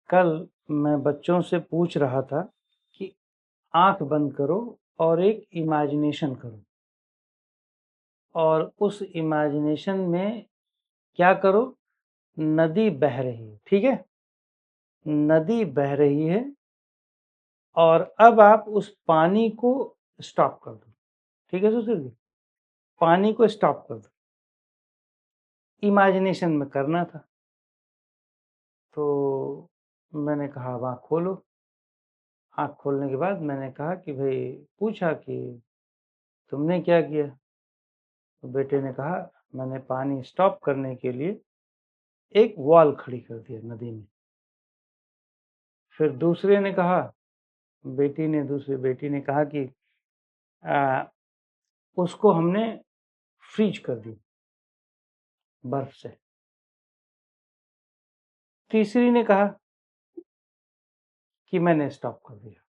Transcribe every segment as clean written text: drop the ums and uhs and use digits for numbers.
कल मैं बच्चों से पूछ रहा था कि आंख बंद करो और एक इमेजिनेशन करो, और उस इमेजिनेशन में क्या करो, नदी बह रही है। ठीक है, नदी बह रही है और अब आप उस पानी को स्टॉप कर दो। ठीक है सुशील जी, पानी को स्टॉप कर दो। इमेजिनेशन में करना था, तो मैंने कहा अब आँख खोलो। आँख खोलने के बाद मैंने कहा कि भाई, पूछा कि तुमने क्या किया? तो बेटे ने कहा मैंने पानी स्टॉप करने के लिए एक वॉल खड़ी कर दिया नदी में। फिर दूसरे ने कहा, दूसरी बेटी ने कहा कि उसको हमने फ्रीज कर दी बर्फ से। तीसरी ने कहा कि मैंने स्टॉप कर दिया,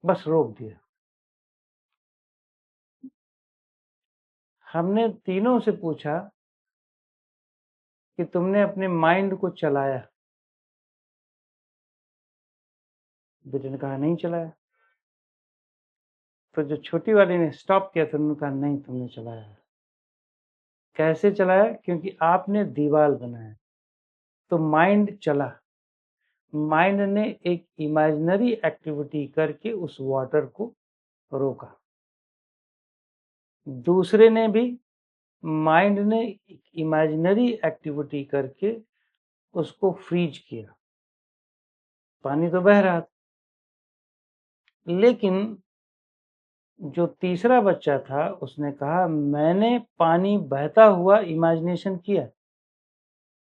बस रोक दिया। हमने तीनों से पूछा कि तुमने अपने माइंड को चलाया? बेटे ने कहा नहीं चलाया। तो जो छोटी वाली ने स्टॉप किया तो उन्होंने कहा नहीं, तुमने चलाया। कैसे चलाया? क्योंकि आपने दीवार बनाया तो माइंड चला। माइंड ने एक इमेजिनरी एक्टिविटी करके उस वाटर को रोका। दूसरे ने भी, माइंड ने इमेजिनरी एक्टिविटी करके उसको फ्रीज किया। पानी तो बह रहा था, लेकिन जो तीसरा बच्चा था उसने कहा मैंने पानी बहता हुआ इमेजिनेशन किया,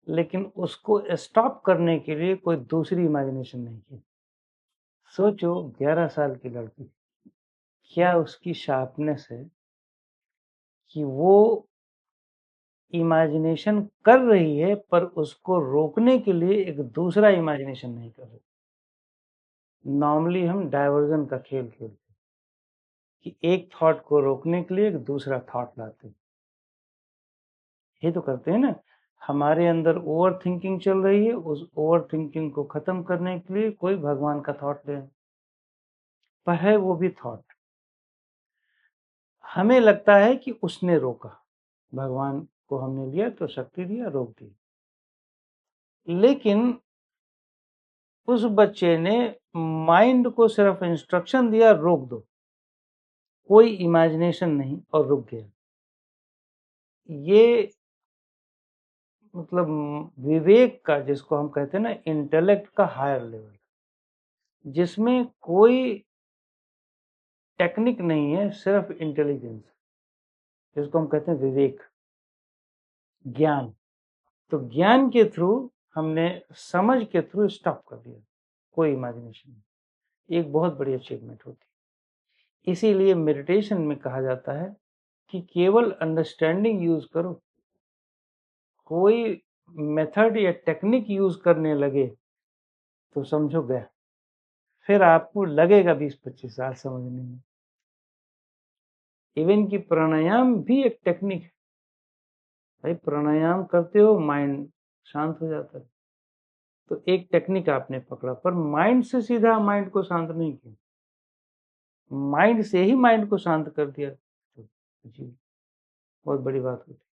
लेकिन उसको स्टॉप करने के लिए कोई दूसरी इमेजिनेशन नहीं की। सोचो, 11 साल की लड़की, क्या उसकी शार्पनेस है कि वो इमेजिनेशन कर रही है पर उसको रोकने के लिए एक दूसरा इमेजिनेशन नहीं कर रही। नॉर्मली हम डायवर्जन का खेल खेलते हैं कि एक थॉट को रोकने के लिए एक दूसरा थॉट लाते हैं। ये तो करते हैं ना। हमारे अंदर ओवर थिंकिंग चल रही है, उस ओवर थिंकिंग को खत्म करने के लिए कोई भगवान का थॉट ले, पर है वो भी थॉट। हमें लगता है कि उसने रोका, भगवान को हमने लिया तो शक्ति दिया, रोक दी। लेकिन उस बच्चे ने माइंड को सिर्फ इंस्ट्रक्शन दिया, रोक दो, कोई इमेजिनेशन नहीं, और रुक गया। ये मतलब विवेक का, जिसको हम कहते हैं ना, इंटेलेक्ट का हायर लेवल, जिसमें कोई टेक्निक नहीं है, सिर्फ इंटेलिजेंस, जिसको हम कहते हैं विवेक, ज्ञान। तो ज्ञान के थ्रू हमने समझ के थ्रू स्टॉप कर दिया, कोई इमेजिनेशन नहीं। एक बहुत बड़ी अचीवमेंट होती है। इसीलिए मेडिटेशन में कहा जाता है कि केवल अंडरस्टैंडिंग यूज करो। कोई मेथड या टेक्निक यूज करने लगे तो समझो गया, फिर आपको लगेगा 20-25 साल समझने में। इवन कि प्राणायाम भी एक टेक्निक है। भाई, प्राणायाम करते हो माइंड शांत हो जाता है, तो एक टेक्निक आपने पकड़ा, पर माइंड से सीधा माइंड को शांत नहीं किया, माइंड से ही माइंड को शांत कर दिया, तो जी बहुत बड़ी बात होती है।